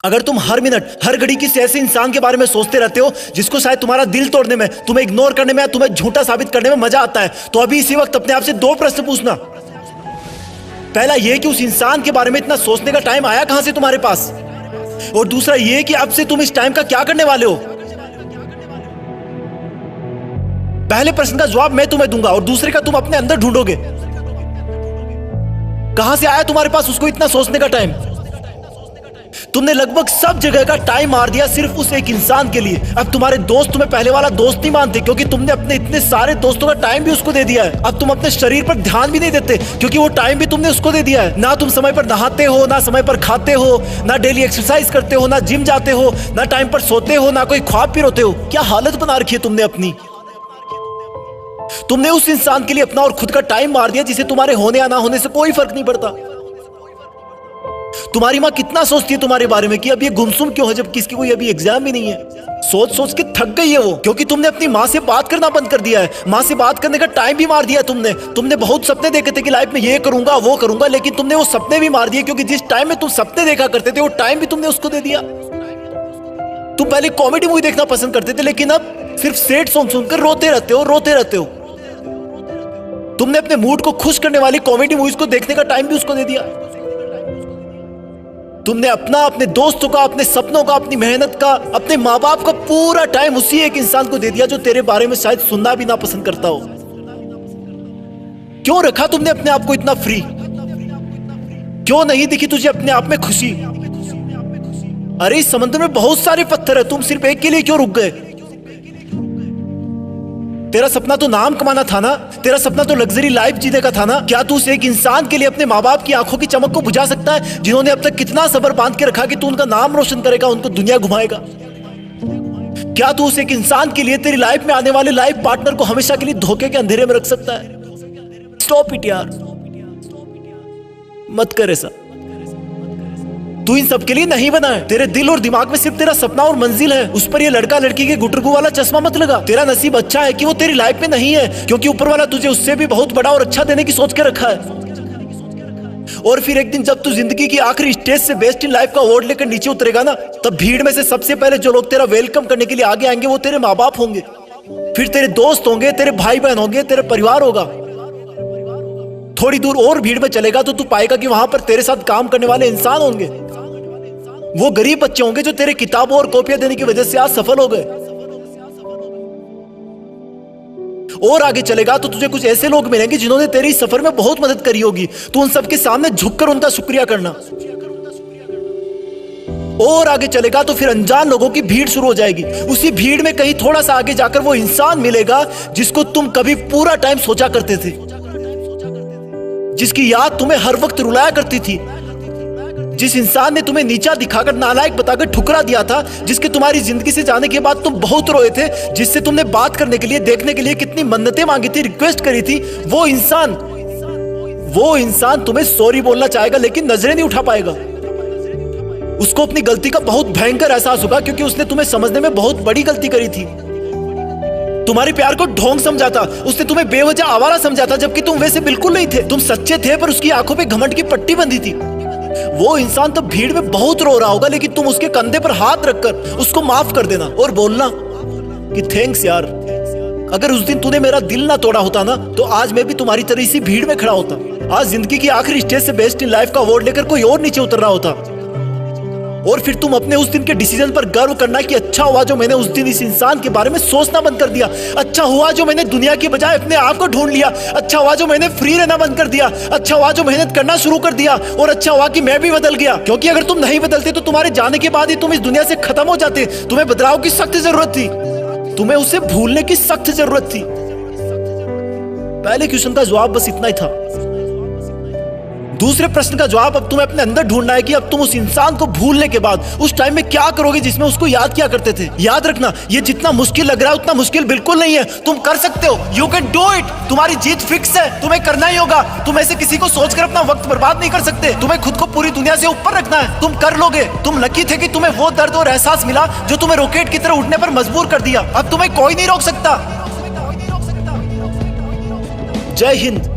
अगर तुम हर मिनट हर घड़ी किसी ऐसे इंसान के बारे में सोचते रहते हो जिसको शायद तुम्हारा दिल तोड़ने में, तुम्हें इग्नोर करने में, तुम्हें झूठा साबित करने में मजा आता है, तो अभी इसी वक्त अपने आप से दो प्रश्न पूछना। पहला ये कि उस इंसान के बारे में इतना सोचने का टाइम आया कहां से तुम्हारे पास, और दूसरा ये कि अब से तुम इस टाइम का क्या करने वाले हो। पहले प्रश्न का जवाब मैं तुम्हें दूंगा और दूसरे का तुम अपने अंदर ढूंढोगे। कहां से आया तुम्हारे पास उसको इतना सोचने का टाइम। तुमने लगभग सब जगह का टाइम मार दिया सिर्फ उस एक इंसान के लिए। अब तुम्हारे दोस्त तुम्हें पहले वाला दोस्त नहीं मानते क्योंकि तुमने अपने इतने सारे दोस्तों का टाइम भी उसको दे दिया है। अब तुम अपने शरीर पर ध्यान भी नहीं देते क्योंकि वो टाइम भी तुमने उसको दे दिया है। ना तुम समय पर नहाते हो, ना समय पर खाते हो, ना डेली एक्सरसाइज करते हो, ना जिम जाते हो, ना टाइम पर सोते हो, ना कोई ख्वाब भी रोते हो। क्या हालत बना रखी है तुमने अपनी। तुमने उस इंसान के लिए अपना और खुद का टाइम मार दिया जिसे तुम्हारे होने या ना होने से कोई फर्क नहीं पड़ता। तुम्हारी माँ कितना सोचती है तुम्हारे बारे में कि अब ये गुमसुम क्यों है जबकि इसकी कोई अभी एग्जाम भी नहीं है। सोच सोच के थक गई है वो, क्योंकि तुमने अपनी माँ से बात करना बंद कर दिया है। माँ से बात करने का टाइम भी मार दिया तुमने बहुत सपने देखे थे कि लाइफ में ये करूंगा वो करूंगा, लेकिन तुमने वो सपने भी मार दिए क्योंकि जिस टाइम में तुम सपने देखा करते थे वो टाइम भी तुमने उसको दे दिया। तुम पहले कॉमेडी मूवी देखना पसंद करते थे लेकिन अब सिर्फ सैड सॉन्ग सुनकर रोते रहते हो। तुमने अपने मूड को खुश करने वाली कॉमेडी मूवीज को देखने का टाइम भी उसको दे दिया। तुमने अपना, अपने दोस्तों का, अपने सपनों का, अपनी मेहनत का, अपने माँ बाप का पूरा टाइम उसी एक इंसान को दे दिया जो तेरे बारे में शायद सुनना भी ना पसंद करता हो। क्यों रखा तुमने अपने आप को इतना फ्री। क्यों नहीं दिखी तुझे अपने आप में खुशी। अरे इस समंदर में बहुत सारे पत्थर है, तुम सिर्फ एक के लिए क्यों रुक गए। तेरा सपना तो नाम कमाना था ना, तेरा सपना तो लग्जरी लाइफ जीने का था ना। क्या तू उस एक इंसान के लिए अपने माँ बाप की आंखों की चमक को बुझा सकता है जिन्होंने अब तक कितना सब्र बांध के रखा कि तू उनका नाम रोशन करेगा, उनको दुनिया घुमाएगा। क्या तू उस एक इंसान के लिए तेरी लाइफ में आने वाले लाइफ पार्टनर को हमेशा के लिए धोखे के अंधेरे में रख सकता है। स्टॉप इट यार, मत कर ऐसा। तू इन सब के लिए नहीं बना है। तेरे दिल और दिमाग में सिर्फ तेरा सपना और मंजिल है। उस पर ये लड़का लड़की के गुटरगू वाला चश्मा मत लगा। तेरा नसीब अच्छा है कि वो तेरी लाइफ में नहीं है, क्योंकि ऊपर वाला तुझे उससे भी बहुत बड़ा और अच्छा देने की सोच के रखा है। और फिर एक दिन जब तू जिंदगी की आखिरी स्टेज से बेस्ट इन लाइफ का अवार्ड लेकर नीचे उतरेगा ना, तब भीड़ में से सबसे पहले जो लोग तेरा वेलकम करने के लिए आगे आएंगे वो तेरे माँ बाप होंगे, फिर तेरे दोस्त होंगे, तेरे भाई बहन होंगे, तेरे परिवार होगा। थोड़ी दूर और भीड़ में चलेगा तो तू पाएगा कि वहां पर तेरे साथ काम करने वाले इंसान होंगे। वो गरीब बच्चे होंगे जो तेरे किताबों और कॉपियां देने की वजह से आज सफल हो गए। और आगे चलेगा तो तुझे कुछ ऐसे लोग मिलेंगे जिन्होंने तेरी सफर में बहुत मदद करी होगी। तू उन सबके सामने झुककर उनका शुक्रिया करना। और आगे चलेगा तो फिर अनजान लोगों की भीड़ शुरू हो जाएगी। उसी भीड़ में कहीं थोड़ा सा आगे जाकर वो इंसान मिलेगा जिसको तुम कभी पूरा टाइम सोचा करते थे, जिसकी याद तुम्हें हर वक्त रुलाया करती थी, जिस इंसान ने तुम्हें नीचा दिखाकर, नालायक बताकर ठुकरा दिया था, जिसके तुम्हारी जिंदगी से जाने के बाद तुम बहुत रोए थे, जिससे तुमने बात करने के लिए, देखने के लिए कितनी मन्नतें मांगी थी, रिक्वेस्ट करी थी। वो इंसान तुम्हें सॉरी बोलना चाहेगा लेकिन नजरें नहीं उठा पाएगा। उसको अपनी गलती का बहुत भयंकर एहसास होगा क्योंकि उसने तुम्हें समझने में बहुत बड़ी गलती करी थी। तुम्हारे प्यार को ढोंग समझा था, उसने तुम्हें बेवजह आवारा समझा था, जबकि तुम वैसे बिल्कुल नहीं थे। तुम सच्चे थे पर उसकी आंखों पे घमंड की पट्टी बंधी थी। वो इंसान तो भीड़ में बहुत रो रहा होगा लेकिन तुम उसके कंधे पर हाथ रखकर उसको माफ कर देना और बोलना कि थैंक्स यार, अगर उस दिन तूने मेरा दिल ना तोड़ा होता ना तो आज मैं भी तुम्हारी तरह इसी भीड़ में खड़ा होता। आज जिंदगी की आखिरी स्टेज से बेस्ट इन लाइफ का अवार्ड लेकर कोई और नीचे उतर रहा होता। और फिर तुम अपने उस दिन के डिसीजन पर गर्व करना कि अच्छा हुआ जो मैंने उस दिन इस इंसान के बारे में सोचना बंद कर दिया। अच्छा हुआ जो मैंने दुनिया की बजाय अपने आप को ढूंढ लिया। अच्छा हुआ जो मैंने फ्री रहना बंद कर दिया। अच्छा हुआ जो मेहनत करना शुरू कर दिया। और अच्छा हुआ कि मैं भी बदल गया, क्योंकि अगर तुम नहीं बदलते तो तुम्हारे जाने के बाद ही तुम इस दुनिया से खत्म हो जाते। तुम्हें बदलाव की सख्त जरूरत थी, तुम्हें उसे भूलने की सख्त जरूरत थी। पहले क्वेश्चन का जवाब बस इतना ही था। दूसरे प्रश्न का जवाब अब तुम्हें अपने अंदर ढूंढना है कि अब तुम उस इंसान को भूलने के बाद उस टाइम में क्या करोगे जिसमें उसको याद किया करते थे। याद रखना, ये जितना मुश्किल लग रहा है उतना मुश्किल बिल्कुल नहीं है। तुम कर सकते हो, यू कैन डू इट। तुम्हारी जीत फिक्स है, तुम्हें करना ही होगा। तुम ऐसे किसी को सोचकर अपना वक्त बर्बाद नहीं कर सकते। तुम्हें खुद को पूरी दुनिया से ऊपर रखना है, तुम कर लोगे। तुम लकी थे कि तुम्हें वो दर्द और एहसास मिला जो तुम्हें रॉकेट की तरह उठने पर मजबूर कर दिया। अब तुम्हें कोई नहीं रोक सकता। जय हिंद।